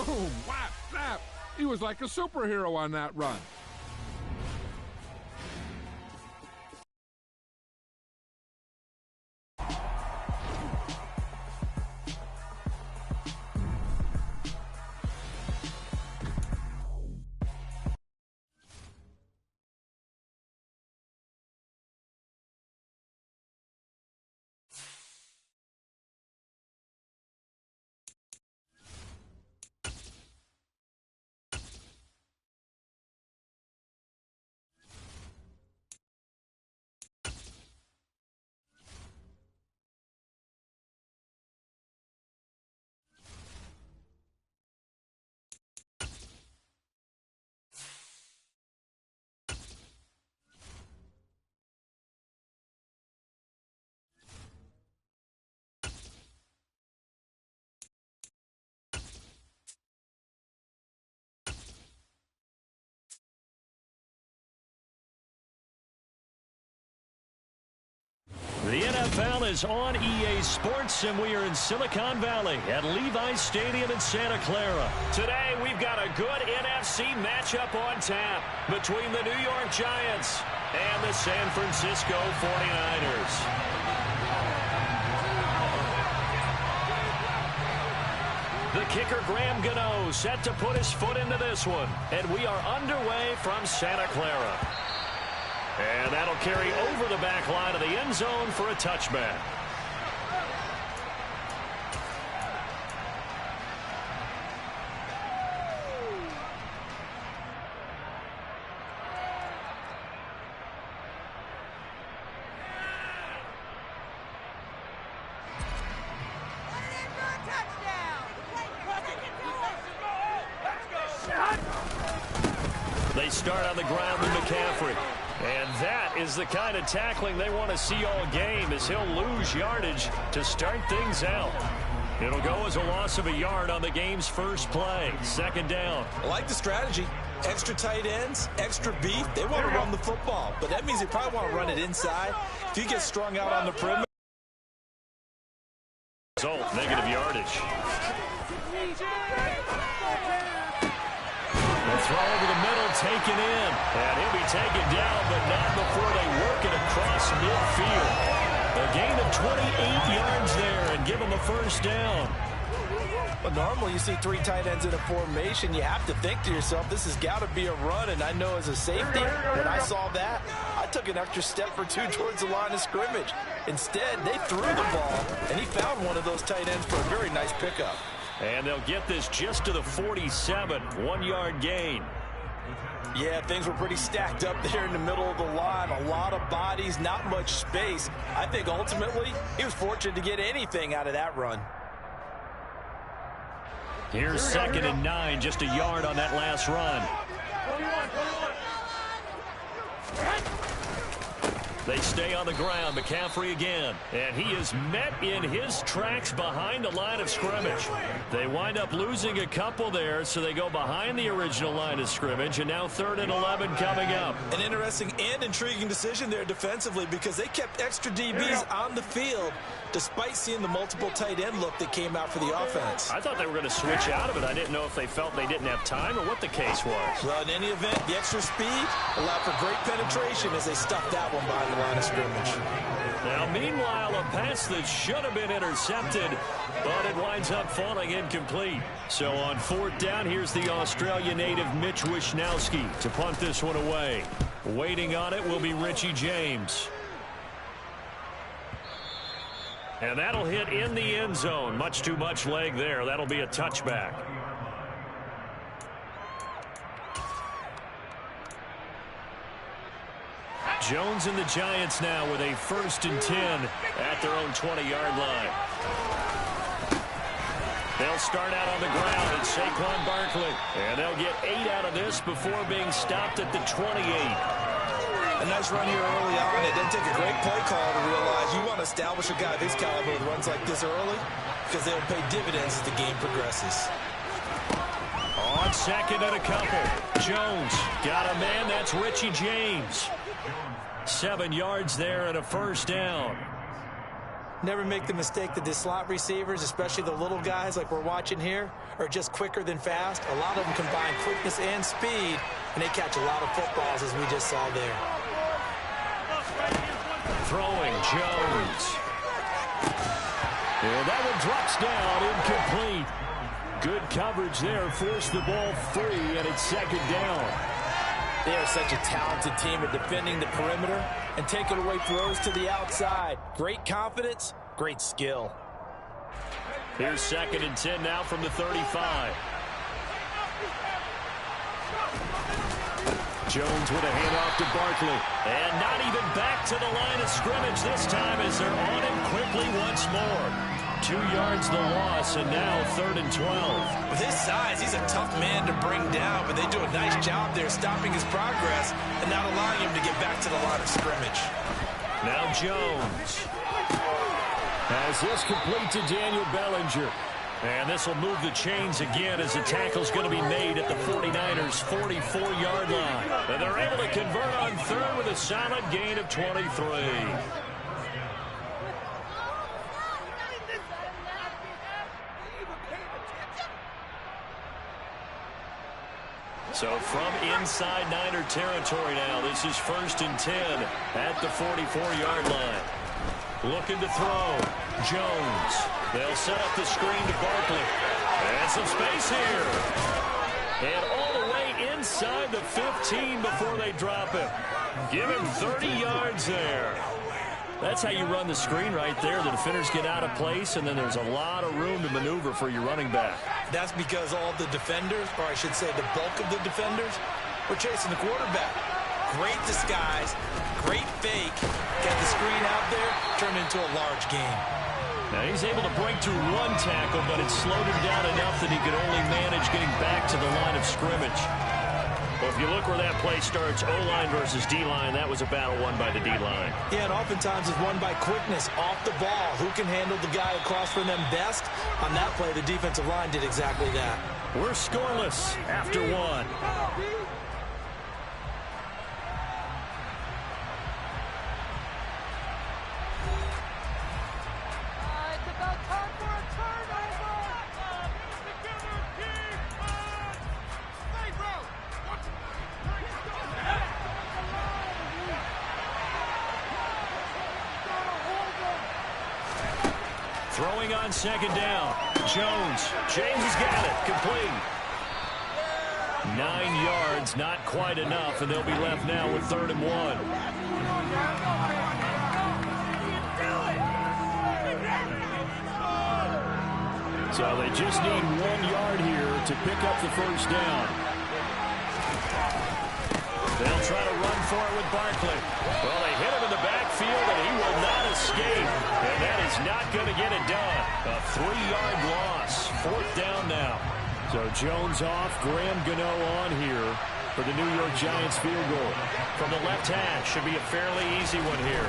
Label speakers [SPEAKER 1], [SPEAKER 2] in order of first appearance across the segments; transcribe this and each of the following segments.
[SPEAKER 1] Boom! Whap! Snap! He was like a superhero on that run.
[SPEAKER 2] The NFL is on EA Sports, and we are in Silicon Valley at Levi's Stadium in Santa Clara. Today, we've got a good NFC matchup on tap between the New York Giants and the San Francisco 49ers. The kicker, Graham Gano, set to put his foot into this one, and we are underway from Santa Clara. And that'll carry over the back line of the end zone for a touchback. They start on the ground with McCaffrey. And that is the kind of tackling they want to see all game, as he'll lose yardage to start things out. It'll go as a loss of a yard on the game's first play. Second down.
[SPEAKER 3] I like the strategy. Extra tight ends, extra beef. They want to run the football, but that means they probably want to run it inside. If you get strung out on the perimeter.
[SPEAKER 2] Result, negative yardage. The throw over the middle, taken in. And he'll be taken down, but not before they work it across midfield. A gain of 28 yards there and give him a first down.
[SPEAKER 3] But normally you see three tight ends in a formation. You have to think to yourself, this has got to be a run. And I know as a safety, when I saw that, I took an extra step or two towards the line of scrimmage. Instead, they threw the ball, and he found one of those tight ends for a very nice pickup.
[SPEAKER 2] And they'll get this just to the 47, 1-yard gain.
[SPEAKER 3] Yeah, things were pretty stacked up there in the middle of the line. A lot of bodies, not much space. I think ultimately he was fortunate to get anything out of that run.
[SPEAKER 2] Here's 2nd and 9, just a yard on that last run. They stay on the ground. McCaffrey again. And he is met in his tracks behind the line of scrimmage. They wind up losing a couple there, so they go behind the original line of scrimmage. And now 3rd and 11 coming up.
[SPEAKER 3] An interesting and intriguing decision there defensively, because they kept extra DBs on the field despite seeing the multiple tight end look that came out for the offense.
[SPEAKER 2] I thought they were going to switch out of it. I didn't know if they felt they didn't have time or what the case was.
[SPEAKER 3] Well, in any event, the extra speed allowed for great penetration as they stuffed that one behind the line of scrimmage.
[SPEAKER 2] Now, meanwhile, a pass that should have been intercepted, but it winds up falling incomplete. So on 4th down, here's the Australia native Mitch Wishnowsky to punt this one away. Waiting on it will be Richie James. And that'll hit in the end zone. Much too much leg there. That'll be a touchback. Jones and the Giants now with a 1st and 10 at their own 20-yard line. They'll start out on the ground at Saquon Barkley. And they'll get 8 out of this before being stopped at the 28.
[SPEAKER 3] A nice run here early on. It didn't take a great play call to realize you want to establish a guy of his caliber with runs like this early, because they'll pay dividends as the game progresses.
[SPEAKER 2] On 2nd and a couple. Jones got a man. That's Richie James. 7 yards there and a first down.
[SPEAKER 3] Never make the mistake that the slot receivers, especially the little guys like we're watching here, are just quicker than fast. A lot of them combine quickness and speed, and they catch a lot of footballs, as we just saw there.
[SPEAKER 2] Throwing, Jones. And that one drops down, incomplete. Good coverage there, forced the ball free, and it's second down.
[SPEAKER 3] They are such a talented team at defending the perimeter and taking away throws to the outside. Great confidence, great skill.
[SPEAKER 2] Here's 2nd and 10 now from the 35. Jones with a handoff to Barkley. And not even back to the line of scrimmage this time as they're on him quickly once more. 2 yards the loss, and now 3rd and 12.
[SPEAKER 3] With his size, he's a tough man to bring down, but they do a nice job there stopping his progress and not allowing him to get back to the line of scrimmage.
[SPEAKER 2] Now Jones has this complete to Daniel Bellinger. And this will move the chains again as the tackle's going to be made at the 49ers' 44-yard line. And they're able to convert on 3rd with a solid gain of 23. So from inside Niner territory now, this is 1st and 10 at the 44-yard line. Looking to throw. Jones. They'll set up the screen to Barkley. And some space here. And all the way inside the 15 before they drop him. Give him 30 yards there. That's how you run the screen right there. The defenders get out of place, and then there's a lot of room to maneuver for your running back.
[SPEAKER 3] That's because all the defenders, or I should say the bulk of the defenders, were chasing the quarterback. Great disguise, great fake, get the screen out there, turned into a large gain.
[SPEAKER 2] Now he's able to break through one tackle, but it slowed him down enough that he could only manage getting back to the line of scrimmage. Well, if you look where that play starts, O-line versus D-line, that was a battle won by the D-line.
[SPEAKER 3] Yeah, and oftentimes it's won by quickness, off the ball. Who can handle the guy across from them best? On that play, the defensive line did exactly that.
[SPEAKER 2] We're scoreless after one. Throwing on 2nd down. Jones. James has got it. Complete. 9 yards, not quite enough, and they'll be left now with 3rd and 1. So they just need 1 yard here to pick up the 1st down. They'll try to run for it with Barkley. Well, they hit him in the backfield, and he will not escape. And that is not going to get it done. A 3-yard loss. 4th down now. So Jones off, Graham Gano on here for the New York Giants field goal. From the left hash, should be a fairly easy one here.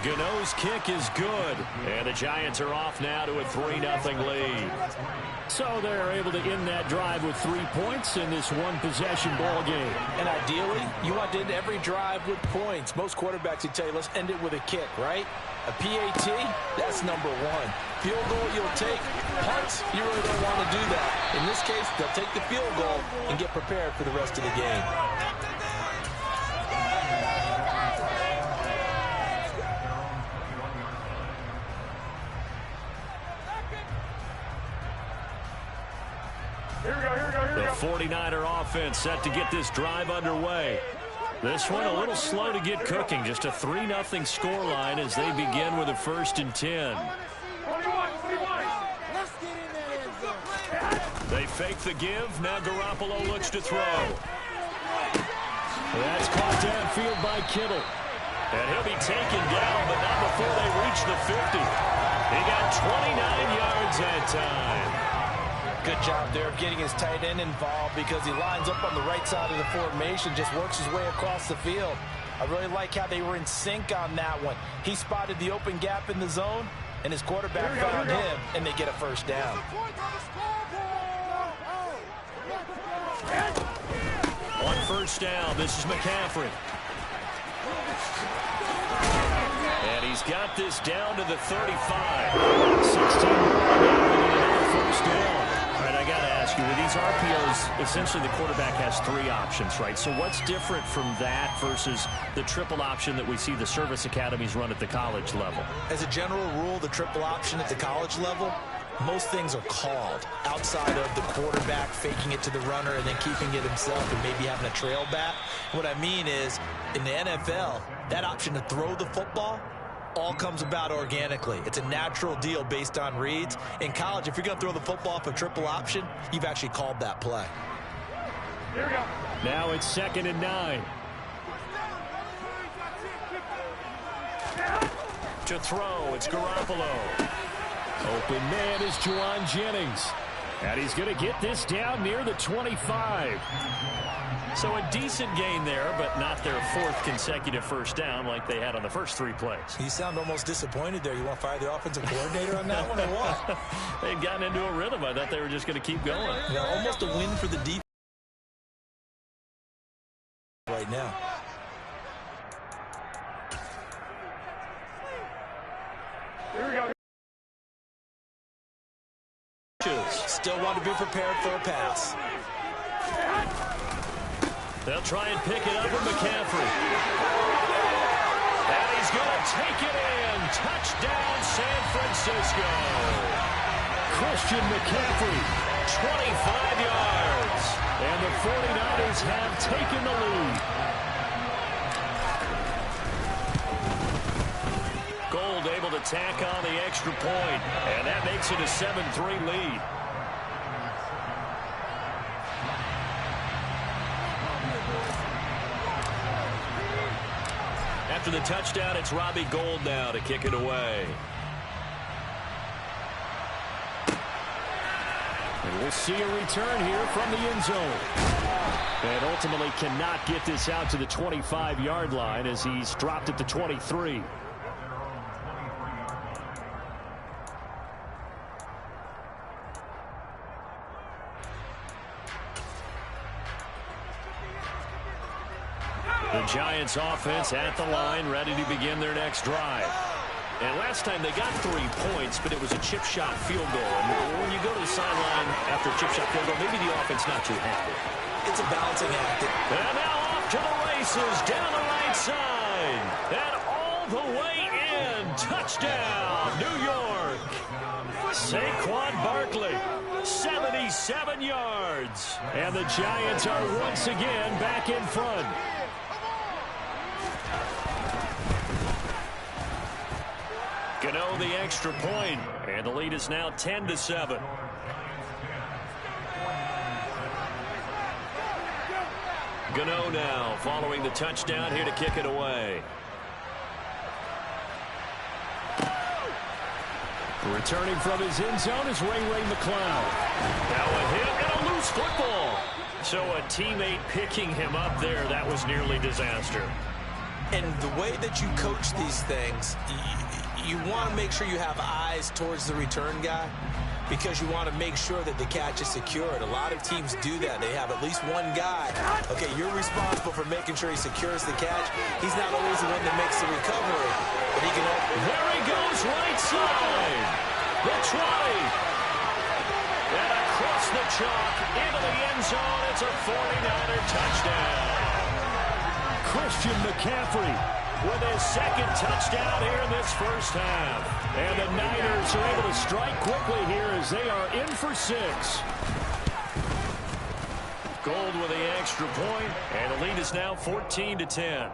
[SPEAKER 2] Gano's kick is good, and the Giants are off now to a 3-0 lead. So they're able to end that drive with 3 points in this one-possession ball game.
[SPEAKER 3] And ideally, you want to end every drive with points. Most quarterbacks would tell you, let's end it with a kick, right? A PAT, that's number 1. Field goal you'll take. Punts, you really don't want to do that. In this case, they'll take the field goal and get prepared for the rest of the game.
[SPEAKER 2] The 49er offense set to get this drive underway. This one a little slow to get cooking. Just a 3-0 scoreline as they begin with a 1st and 10. They fake the give. Now Garoppolo looks to throw. That's caught downfield by Kittle. And he'll be taken down, but not before they reach the 50. He got 29 yards that time.
[SPEAKER 3] Good job there of getting his tight end involved because he lines up on the right side of the formation, just works his way across the field. I really like how they were in sync on that one. He spotted the open gap in the zone, and his quarterback found him, and they get a 1st down. On 1st down, this is McCaffrey.
[SPEAKER 2] And he's got this down to the 35. 16 more now, and another first down. All right, I got to ask you, with these RPOs, essentially the quarterback has 3 options, right? So what's different from that versus the triple option that we see the service academies run at the college level?
[SPEAKER 3] As a general rule, the triple option at the college level, most things are called outside of the quarterback faking it to the runner and then keeping it himself and maybe having a trail back. What I mean is, in the NFL, that option to throw the football all comes about organically. It's a natural deal based on reads. In college, if you're going to throw the football for triple option, you've actually called that play.
[SPEAKER 2] Here we go. Now it's 2nd and 9. To throw, it's Garoppolo. Open man is Juwan Jennings. And he's going to get this down near the 25. So a decent gain there, but not their 4th consecutive first down like they had on the first 3 plays.
[SPEAKER 3] You sound almost disappointed there. You want to fire the offensive coordinator on that one or what?
[SPEAKER 2] They'd gotten into a rhythm. I thought they were just going to keep going.
[SPEAKER 3] Yeah, almost a win for the defense right now.
[SPEAKER 2] Here we go.
[SPEAKER 3] Still want to be prepared for a pass.
[SPEAKER 2] They'll try and pick it up with McCaffrey. And he's going to take it in. Touchdown, San Francisco. Christian McCaffrey, 25 yards. And the 49ers have taken the lead. Gold able to tack on the extra point. And that makes it a 7-3 lead. After the touchdown, it's Robbie Gould now to kick it away. And we'll see a return here from the end zone. And ultimately cannot get this out to the 25-yard line as he's dropped at the 23. The Giants offense at the line, ready to begin their next drive. And last time they got 3 points, but it was a chip shot field goal. And when you go to the sideline after a chip shot field goal, maybe the offense not too happy.
[SPEAKER 3] It's a balancing act.
[SPEAKER 2] And now off to the races, down the right side. And all the way in. Touchdown, New York. Saquon Barkley, 77 yards. And the Giants are once again back in front. Gano the extra point, and the lead is now 10-7. Gano now following the touchdown here to kick it away. Returning from his end zone is Ray McCloud. Now a hit and a loose football. So a teammate picking him up there, that was nearly disaster.
[SPEAKER 3] And the way that you coach these things, you want to make sure you have eyes towards the return guy because you want to make sure that the catch is secured. A lot of teams do that. They have at least one guy. Okay, you're responsible for making sure he secures the catch. He's not always the one that makes the recovery, but he can help.
[SPEAKER 2] There he goes, right side. The 20. And across the chalk into the end zone. It's a 49er touchdown. Christian McCaffrey with his 2nd touchdown here in this first half. And the Niners are able to strike quickly here as they are in for 6. Gold with the extra point, and the lead is now 14-10.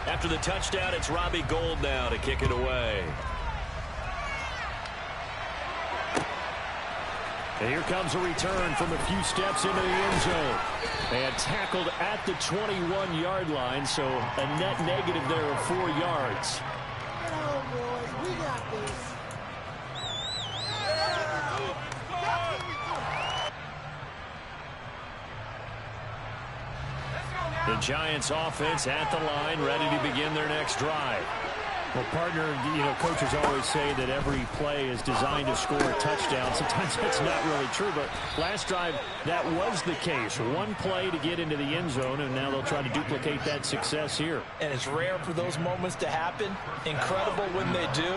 [SPEAKER 2] After the touchdown, it's Robbie Gould now to kick it away. And here comes a return from a few steps into the end zone. And tackled at the 21-yard line, so a net negative there of 4 yards.
[SPEAKER 4] Oh, boys, we got this.
[SPEAKER 2] The Giants offense at the line, ready to begin their next drive. Well, partner, coaches always say that every play is designed to score a touchdown. Sometimes that's not really true, but last drive, that was the case. One play to get into the end zone, and now they'll try to duplicate that success here.
[SPEAKER 3] And it's rare for those moments to happen. Incredible when they do.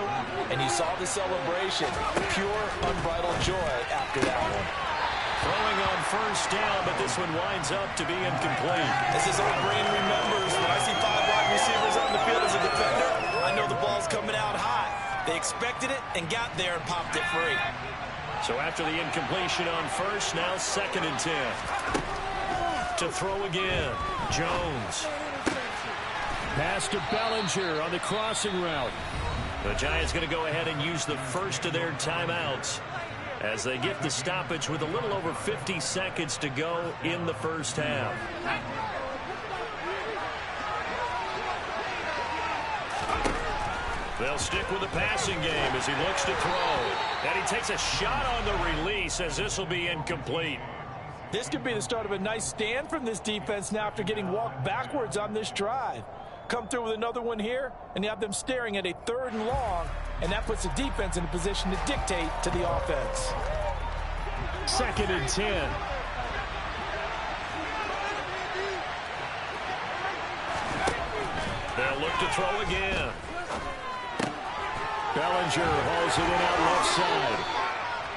[SPEAKER 3] And you saw the celebration. Pure, unbridled joy after that one.
[SPEAKER 2] Throwing on first down, but this one winds up to be incomplete.
[SPEAKER 3] As his old brain remembers, when I see 5 wide receivers on the field as a defender, I know the ball's coming out high. They expected it and got there and popped it free.
[SPEAKER 2] So after the incompletion on first, now 2nd and 10. To throw again, Jones. Pass to Bellinger on the crossing route. The Giants going to go ahead and use the first of their timeouts as they get the stoppage with a little over 50 seconds to go in the first half. They'll stick with the passing game as he looks to throw. And he takes a shot on the release as this will be incomplete.
[SPEAKER 3] This could be the start of a nice stand from this defense now after getting walked backwards on this drive. Come through with another one here, and you have them staring at a 3rd and long, and that puts the defense in a position to dictate to the offense.
[SPEAKER 2] 2nd and 10. They'll look to throw again. Bellinger hauls it in out left side.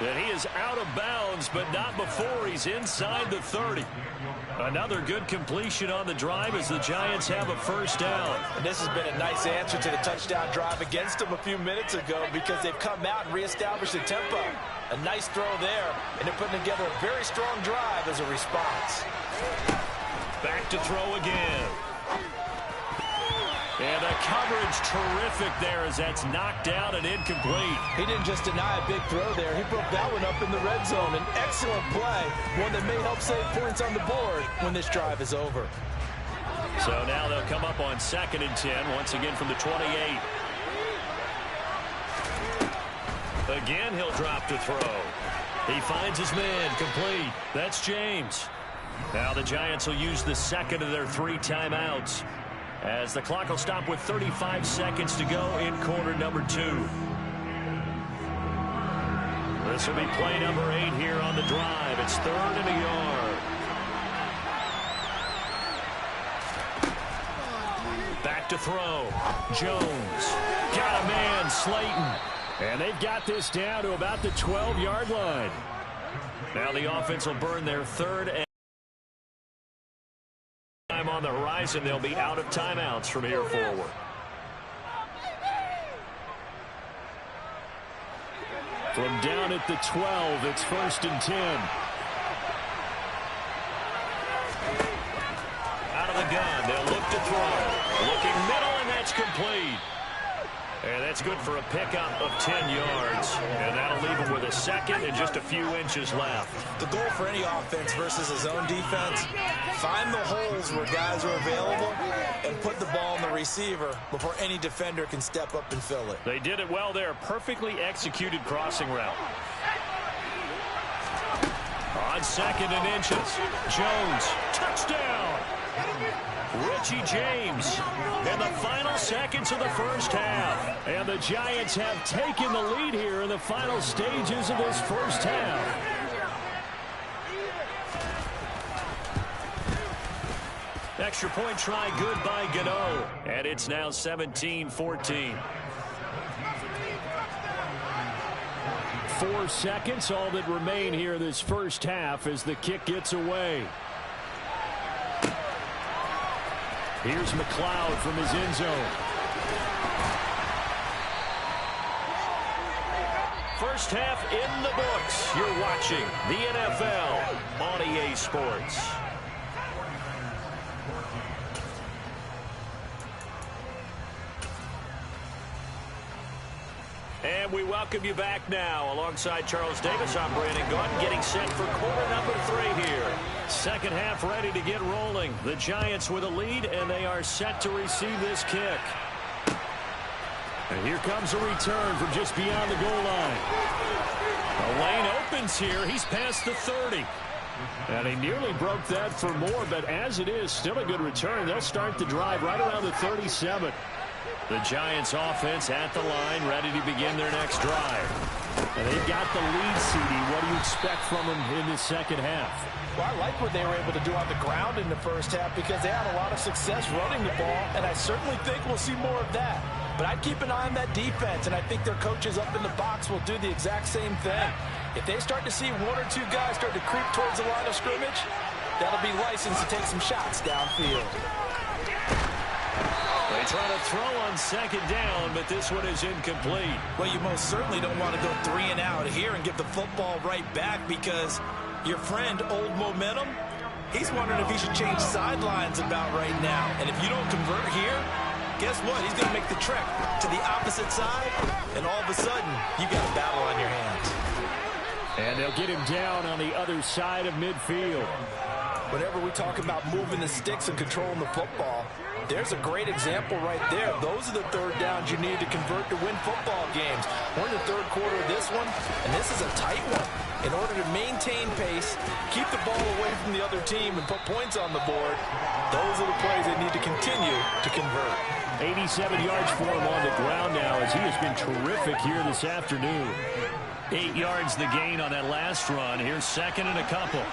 [SPEAKER 2] And he is out of bounds, but not before he's inside the 30. Another good completion on the drive as the Giants have a first down.
[SPEAKER 3] And this has been a nice answer to the touchdown drive against them a few minutes ago because they've come out and reestablished the tempo. A nice throw there, and they're putting together a very strong drive as a response.
[SPEAKER 2] Back to throw again. And the coverage terrific there as that's knocked down and incomplete.
[SPEAKER 3] He didn't just deny a big throw there. He broke that one up in the red zone. An excellent play, one that may help save points on the board when this drive is over.
[SPEAKER 2] So now they'll come up on 2nd and 10, once again from the 28. Again, he'll drop to throw. He finds his man, complete. That's James. Now the Giants will use the 2nd of their 3 timeouts, as the clock will stop with 35 seconds to go in quarter number 2. This will be play number 8 here on the drive. It's 3rd and a yard. Back to throw. Jones. Got a man, Slayton. And they've got this down to about the 12-yard line. Now the offense will burn their 3rd and on the horizon. They'll be out of timeouts from here forward. From down at the 12, it's 1st and 10. Out of the gun, they'll look to throw. Looking middle, and that's complete. And that's good for a pickup of 10 yards. And that'll leave him with a 2nd and just a few inches left.
[SPEAKER 3] The goal for any offense versus his own defense, find the holes where guys are available and put the ball on the receiver before any defender can step up and fill it.
[SPEAKER 2] They did it well there. Perfectly executed crossing route. On 2nd and inches, Jones, touchdown. Richie James in the final seconds of the first half. And the Giants have taken the lead here in the final stages of this first half. Extra point try good by Gano. And it's now 17-14. 4 seconds, all that remain here this first half as the kick gets away. Here's McLeod from his end zone. First half in the books. You're watching the NFL on EA Sports. And we welcome you back now. Alongside Charles Davis, I'm Brandon Gordon, getting set for quarter number 3 here. Second half ready to get rolling. The Giants with a lead, and they are set to receive this kick. And here comes a return from just beyond the goal line. The lane opens here. He's past the 30. And he nearly broke that for more, but as it is, still a good return. They'll start the drive right around the 37. The Giants offense at the line, ready to begin their next drive. And they've got the lead, CD. What do you expect from them in the second half?
[SPEAKER 3] Well, I like what they were able to do on the ground in the first half because they had a lot of success running the ball, and I certainly think we'll see more of that. But I'd keep an eye on that defense, and I think their coaches up in the box will do the exact same thing. If they start to see one or two guys start to creep towards the line of scrimmage, that'll be licensed to take some shots downfield.
[SPEAKER 2] They try to throw on second down, but this one is incomplete.
[SPEAKER 3] Well, you most certainly don't want to go 3 and out here and give the football right back because your friend, Old Momentum, he's wondering if he should change sidelines about right now. And if you don't convert here, guess what? He's going to make the trek to the opposite side, and all of a sudden, you got a battle on your hands.
[SPEAKER 2] And they'll get him down on the other side of midfield.
[SPEAKER 3] Whenever we talk about moving the sticks and controlling the football, there's a great example right there. Those are the third downs you need to convert to win football games. We're in the third quarter of this one, and this is a tight one. In order to maintain pace, keep the ball away from the other team, and put points on the board, those are the plays they need to continue to convert.
[SPEAKER 2] 87 yards for him on the ground now as he has been terrific here this afternoon. 8 yards the gain on that last run. Here's second and a couple.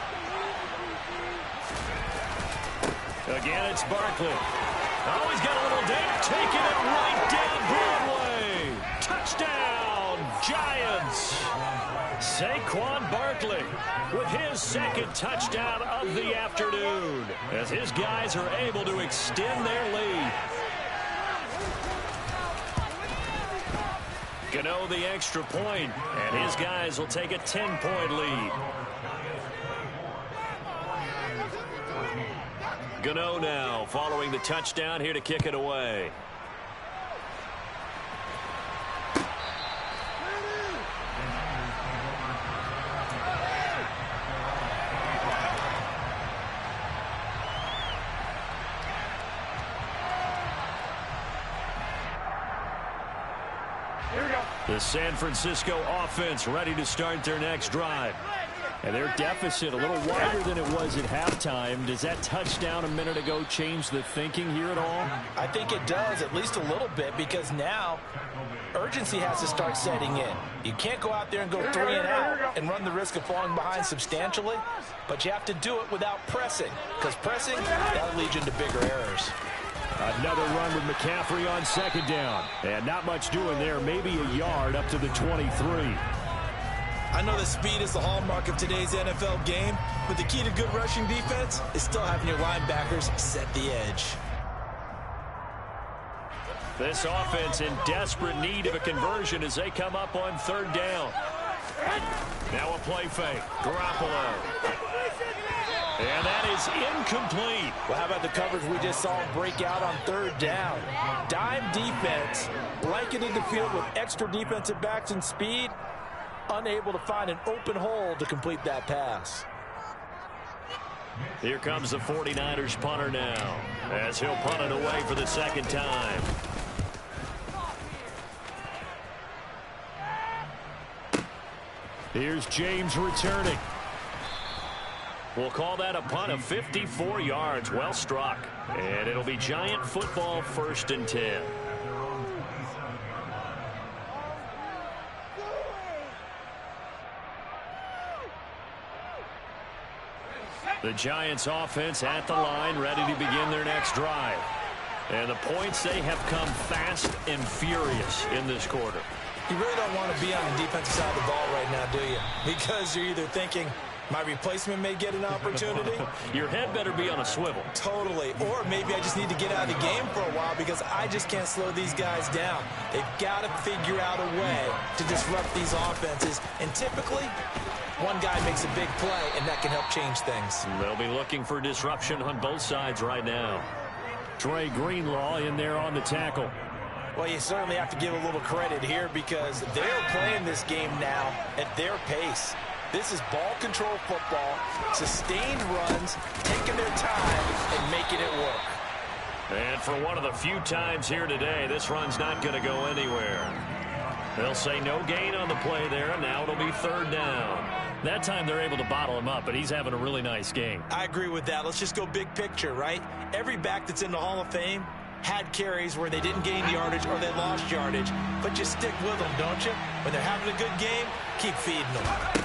[SPEAKER 2] Again, it's Barkley. Oh, he's got a little date, taking it right down Broadway. Touchdown, Giants. Saquon Barkley with his second touchdown of the afternoon as his guys are able to extend their lead. Gano the extra point, and his guys will take a 10-point lead. Gano now following the touchdown here to kick it away.
[SPEAKER 1] Here we go.
[SPEAKER 2] The San Francisco offense ready to start their next drive. And their deficit a little wider than it was at halftime. Does that touchdown a minute ago change the thinking here at all?
[SPEAKER 3] I think it does, at least a little bit, because now urgency has to start setting in. You can't go out there and go 3 and out and run the risk of falling behind substantially, but you have to do it without pressing, because pressing, that'll lead you into bigger errors.
[SPEAKER 2] Another run with McCaffrey on second down. And not much doing there, maybe a yard up to the 23.
[SPEAKER 3] I know that speed is the hallmark of today's NFL game, but the key to good rushing defense is still having your linebackers set the edge.
[SPEAKER 2] This offense in desperate need of a conversion as they come up on third down. Now a play fake. Garoppolo. And that is incomplete.
[SPEAKER 3] Well, how about the coverage we just saw break out on third down? Dime defense, blanketed the field with extra defensive backs and speed, unable to find an open hole to complete that pass.
[SPEAKER 2] Here comes the 49ers punter now as he'll punt it away for the second time. Here's James returning. We'll call that a punt of 54 yards. Well struck. And it'll be Giant football, 1st and 10. The Giants offense at the line, ready to begin their next drive. And the points, they have come fast and furious in this quarter.
[SPEAKER 3] You really don't want to be on the defensive side of the ball right now, do you? Because you're either thinking, my replacement may get an opportunity.
[SPEAKER 2] Your head better be on a swivel.
[SPEAKER 3] Totally. Or maybe I just need to get out of the game for a while because I just can't slow these guys down. They've got to figure out a way to disrupt these offenses. And typically, one guy makes a big play, and that can help change things.
[SPEAKER 2] They'll be looking for disruption on both sides right now. Trey Greenlaw in there on the tackle.
[SPEAKER 3] Well, you certainly have to give a little credit here because they're playing this game now at their pace. This is ball control football, sustained runs, taking their time and making it work.
[SPEAKER 2] And for one of the few times here today, this run's not going to go anywhere. They'll say no gain on the play there, and now it'll be third down. That time they're able to bottle him up, but he's having a really nice game.
[SPEAKER 3] I agree with that. Let's just go big picture, right? Every back that's in the Hall of Fame had carries where they didn't gain yardage or they lost yardage, but you stick with them, don't you? When they're having a good game, keep feeding them.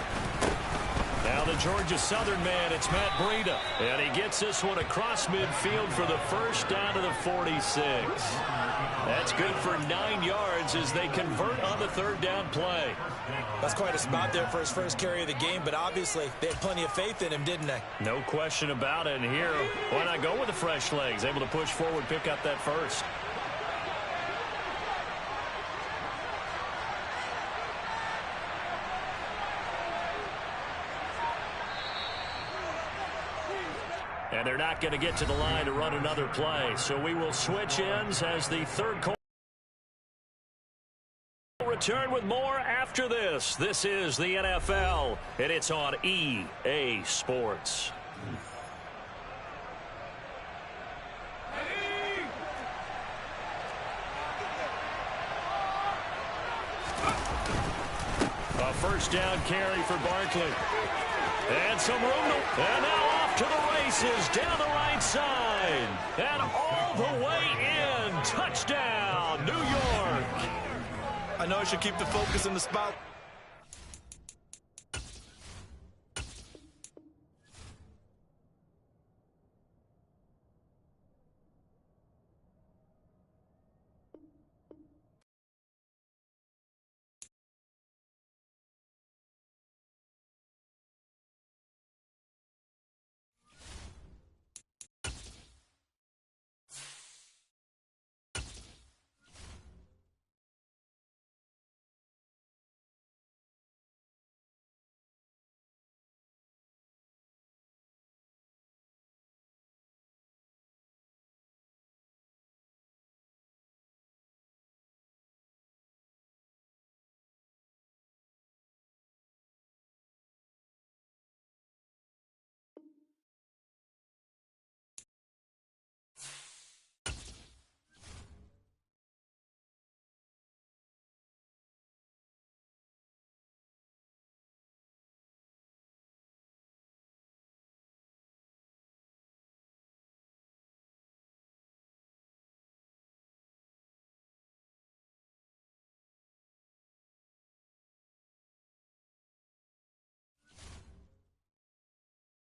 [SPEAKER 2] Now the Georgia Southern man, it's Matt Breida. And he gets this one across midfield for the first down to the 46. That's good for 9 yards as they convert on the third down play.
[SPEAKER 3] That's quite a spot there for his first carry of the game, but obviously they had plenty of faith in him, didn't they?
[SPEAKER 2] No question about it. And here, why not go with the fresh legs? Able to push forward, pick up that first. And they're not going to get to the line to run another play. So we will switch ends as the third quarter. Return with more after this. This is the NFL, and it's on EA Sports. A first down carry for Barkley. And some room to, and now off to the races down the right side. And all the way in. Touchdown, New York.
[SPEAKER 3] I know I should keep the focus in the spot.